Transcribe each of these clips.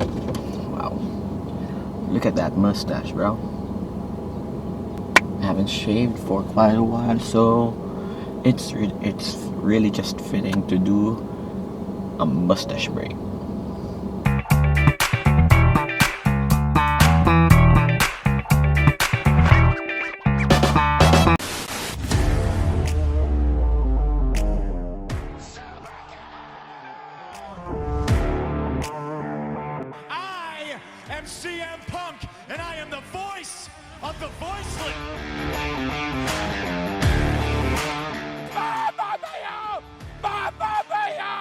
Wow, look at that mustache, bro. I haven't shaved for quite a while, so it's really just fitting to do a mustache break. I am CM Punk, and I am the voice of the voiceless. Mamma mia! Mamma mia!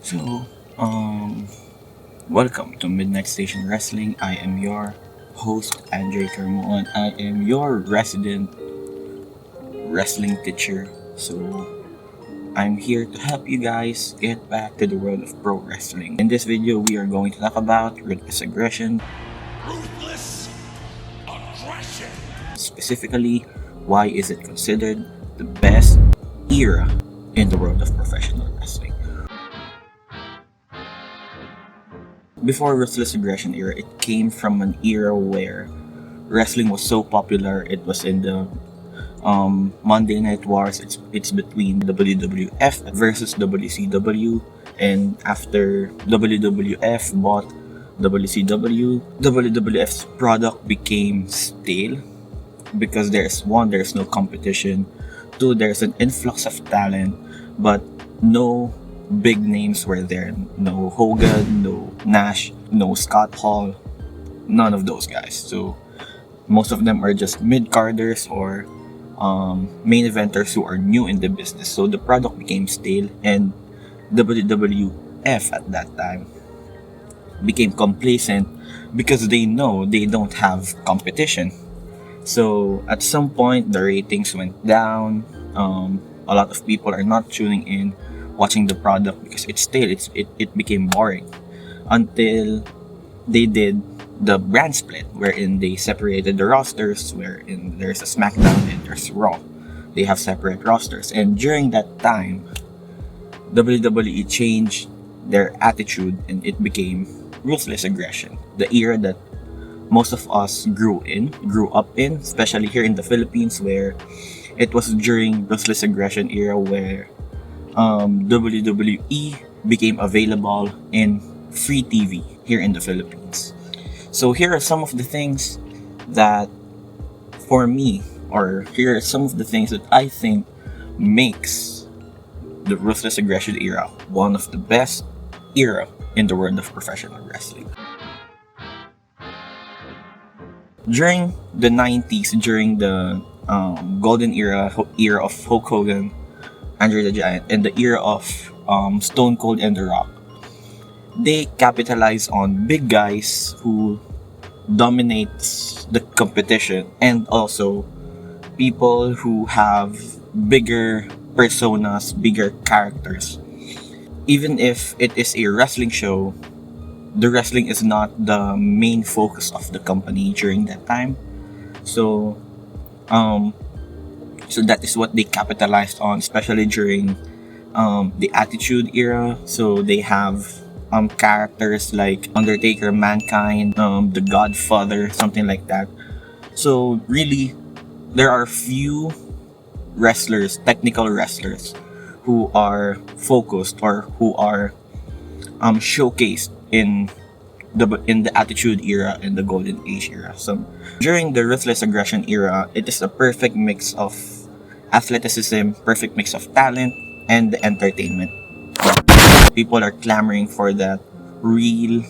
So, welcome to Midnight Station Wrestling. I am your host, Andre Carmon. I am your resident wrestling teacher. So, I'm here to help you guys get back to the world of pro wrestling. In this video, we are going to talk about Ruthless aggression, Ruthless aggression. specifically why is it considered the best era in the world of professional wrestling. Before Ruthless aggression era, it came from an era where wrestling was so popular. It was in the Monday Night Wars. It's between WWF versus WCW, and after WWF bought WCW, WWF's product became stale because there's no competition. Two, there's an influx of talent, but no big names were there. No Hogan, no Nash, no Scott Hall, none of those guys. So most of them are just mid-carders or main eventers who are new in the business. So the product became stale, and WWF at that time became complacent because they know they don't have competition. So at some point, the ratings went down. A lot of people are not tuning in, watching the product because it's stale. It became boring until they did the brand split, wherein they separated the rosters, wherein there's a SmackDown and there's Raw. They have separate rosters, and during that time, WWE changed their attitude and it became ruthless aggression, the era that most of us grew up in, especially here in the Philippines, where it was during ruthless aggression era where WWE became available in free TV here in the Philippines. So here are some of the things that for me, or here are some of the things that I think makes the ruthless aggression era one of the best era in the world of professional wrestling. During the 90s, during the golden era of Hulk Hogan, Andre the Giant, and the era of Stone Cold and The Rock, they capitalize on big guys who dominates the competition, and also people who have bigger personas, bigger characters. Even if it is a wrestling show, the wrestling is not the main focus of the company during that time. So um so that is what they capitalized on, especially during the Attitude Era. So they have characters like Undertaker, Mankind, the Godfather, something like that. So really, there are few wrestlers, technical wrestlers, who are focused or who are showcased in the Attitude Era and the Golden Age era. So during the Ruthless aggression era, it is a perfect mix of athleticism, perfect mix of talent, and the entertainment. People are clamoring for that real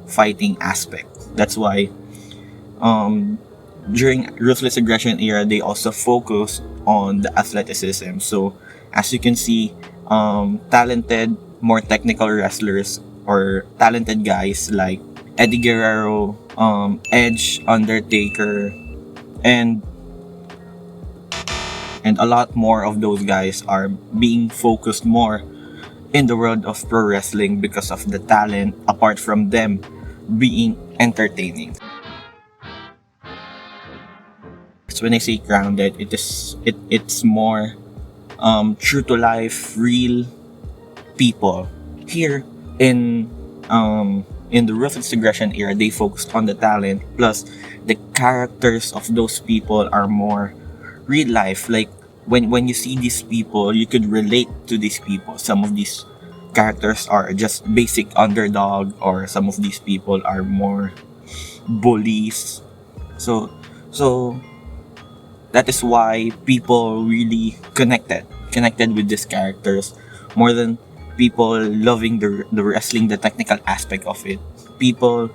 fighting aspect. That's why during Ruthless aggression era, they also focus on the athleticism. So as you can see, talented, more technical wrestlers or talented guys like Eddie Guerrero, Edge, Undertaker, and a lot more of those guys are being focused more in the world of pro wrestling because of the talent, apart from them being entertaining. when I say grounded, it's more true to life, real people. Here in the Ruthless aggression era, they focused on the talent, plus the characters of those people are more real life. Like when you see these people, you could relate to these people. Some of these characters are just basic underdog, or some of these people are more bullies. So that is why people really connected with these characters more than people loving the wrestling, the technical aspect of it. People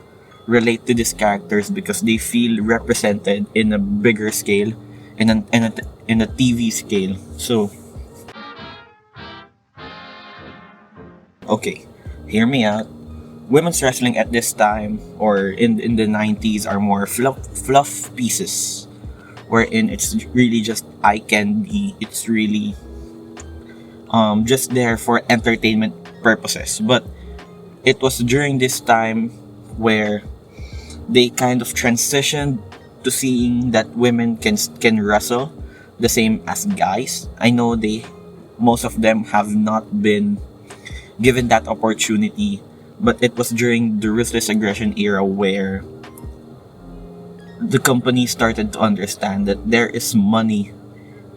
relate to these characters because they feel represented in a bigger scale, in a TV scale. So okay, hear me out. Women's wrestling at this time, or in the 90s, are more fluff pieces, wherein it's really just eye candy. It's really just there for entertainment purposes. But it was during this time where they kind of transitioned to seeing that women can wrestle the same as guys. I know most of them have not been given that opportunity, but it was during the Ruthless aggression era where the company started to understand that there is money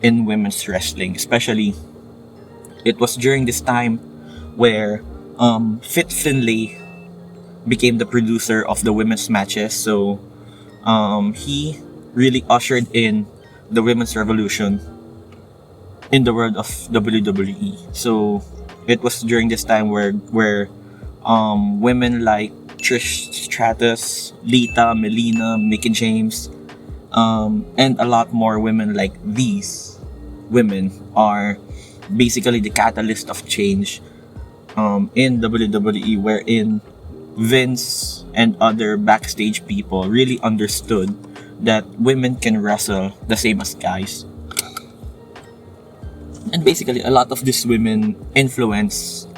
in women's wrestling. Especially, it was during this time where Fit Finlay became the producer of the women's matches. So he really ushered in the women's revolution in the world of WWE. So it was during this time where women like Trish Stratus, Lita, Melina, Mickey James, and a lot more women like these women are basically the catalyst of change in WWE, wherein Vince and other backstage people really understood that women can wrestle the same as guys. And basically, a lot of these women influence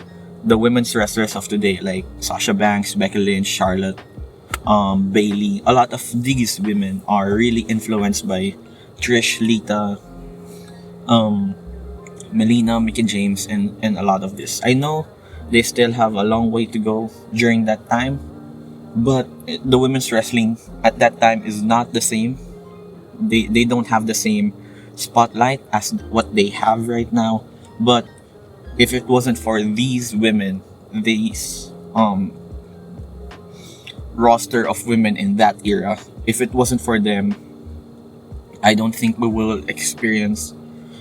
the women's wrestlers of today, like Sasha Banks, Becky Lynch, Charlotte, Bailey. A lot of these women are really influenced by Trish, Lita, Melina, Mickey James, and a lot of this. I know they still have a long way to go during that time, but the women's wrestling at that time is not the same. They don't have the same spotlight as what they have right now. But if it wasn't for these women, these roster of women in that era, if it wasn't for them, I don't think we will experience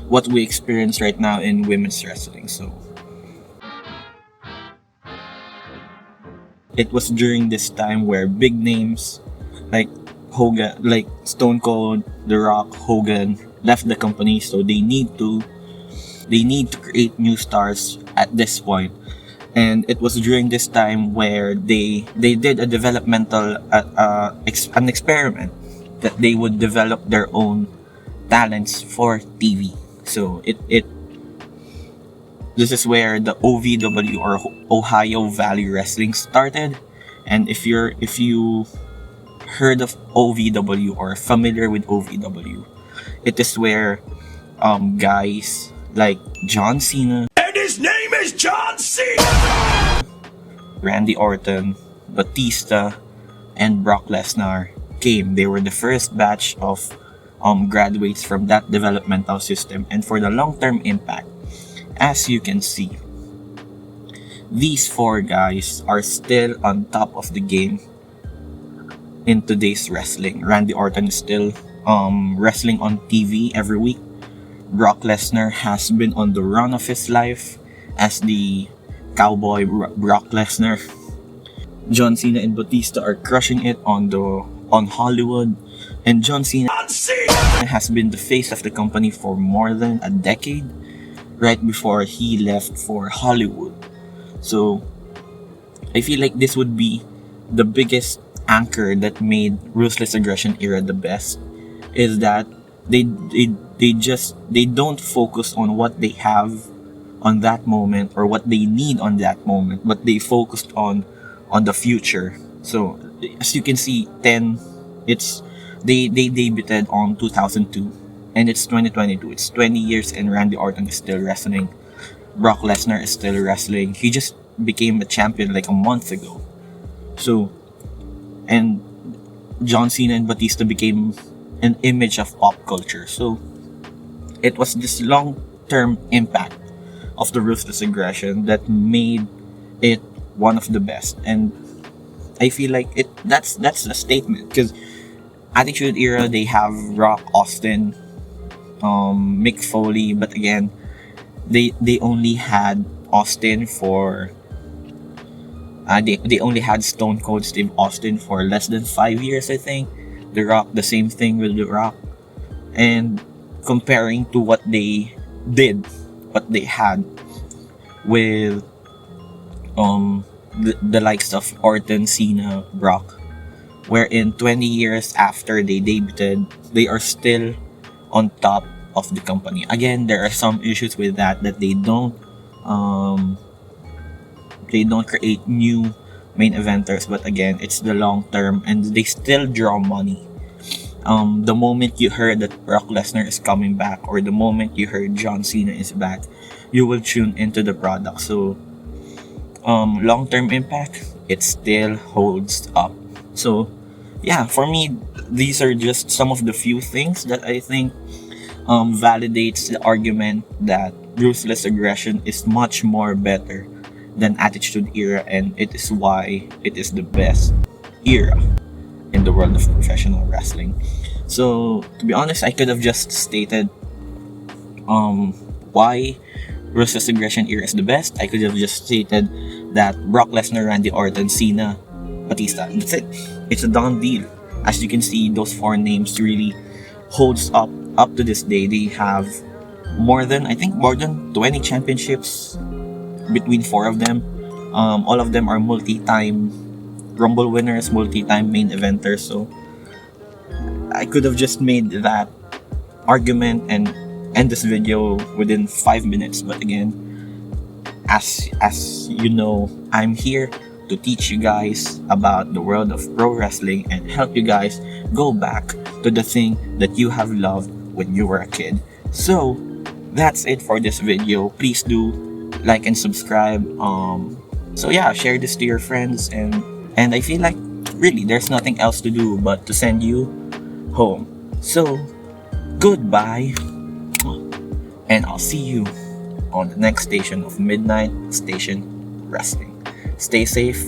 what we experience right now in women's wrestling. So it was during this time where big names like Hogan, like Stone Cold, The Rock, Hogan left the company, so they need to create new stars at this point. And it was during this time where they did a developmental an experiment that they would develop their own talents for TV. So it this is where the OVW, or Ohio Valley Wrestling, started. And if you heard of OVW or familiar with OVW, it is where guys like John Cena, And his name is John Cena! Randy Orton, Batista, and Brock Lesnar came. They were the first batch of graduates from that developmental system. And for the long-term impact, as you can see, these four guys are still on top of the game in today's wrestling. Randy Orton is still wrestling on TV every week. Brock Lesnar has been on the run of his life as the cowboy Brock Lesnar. John Cena and Batista are crushing it on Hollywood, and John Cena has been the face of the company for more than a decade, right before he left for Hollywood. So I feel like this would be the biggest anchor that made Ruthless Aggression era the best, is that they don't focus on what they have on that moment or what they need on that moment, but they focused on the future. So as you can see, it's They debuted on 2002, and it's 2022. It's 20 years, and Randy Orton is still wrestling. Brock Lesnar is still wrestling. He just became a champion like a month ago. So, and John Cena and Batista became an image of pop culture. So, it was this long-term impact of the Ruthless aggression that made it one of the best. And I feel like that's a statement, because Attitude Era, they have Rock, Austin, Mick Foley, but again, they only had Austin for they only had Stone Cold Steve Austin for less than 5 years, I think. The Rock, the same thing with The Rock. And comparing to what they did, what they had with the likes of Orton, Cena, Brock, wherein 20 years after they debuted, they are still on top of the company. Again, there are some issues with that they don't create new main eventers, but again, it's the long term and they still draw money. The moment you heard that Brock Lesnar is coming back, or the moment you heard John Cena is back, you will tune into the product. So long term impact, it still holds up. So yeah, for me, these are just some of the few things that I think validates the argument that Ruthless Aggression is much more better than Attitude Era, and it is why it is the best era in the world of professional wrestling. So to be honest, I could have just stated why Ruthless Aggression era is the best. I could have just stated that Brock Lesnar, Randy Orton, Cena, Batista. That's it. It's a done deal. As you can see, those four names really holds up to this day. They have more than 20 championships between four of them. All of them are multi-time Rumble winners, multi-time main eventers. So I could have just made that argument and end this video within 5 minutes. But again, as you know, I'm here to teach you guys about the world of pro wrestling and help you guys go back to the thing that you have loved when you were a kid. So that's it for this video. Please do like and subscribe. So yeah, share this to your friends, and I feel like really there's nothing else to do but to send you home. So goodbye, and I'll see you on the next station of Midnight Station Wrestling. Stay safe,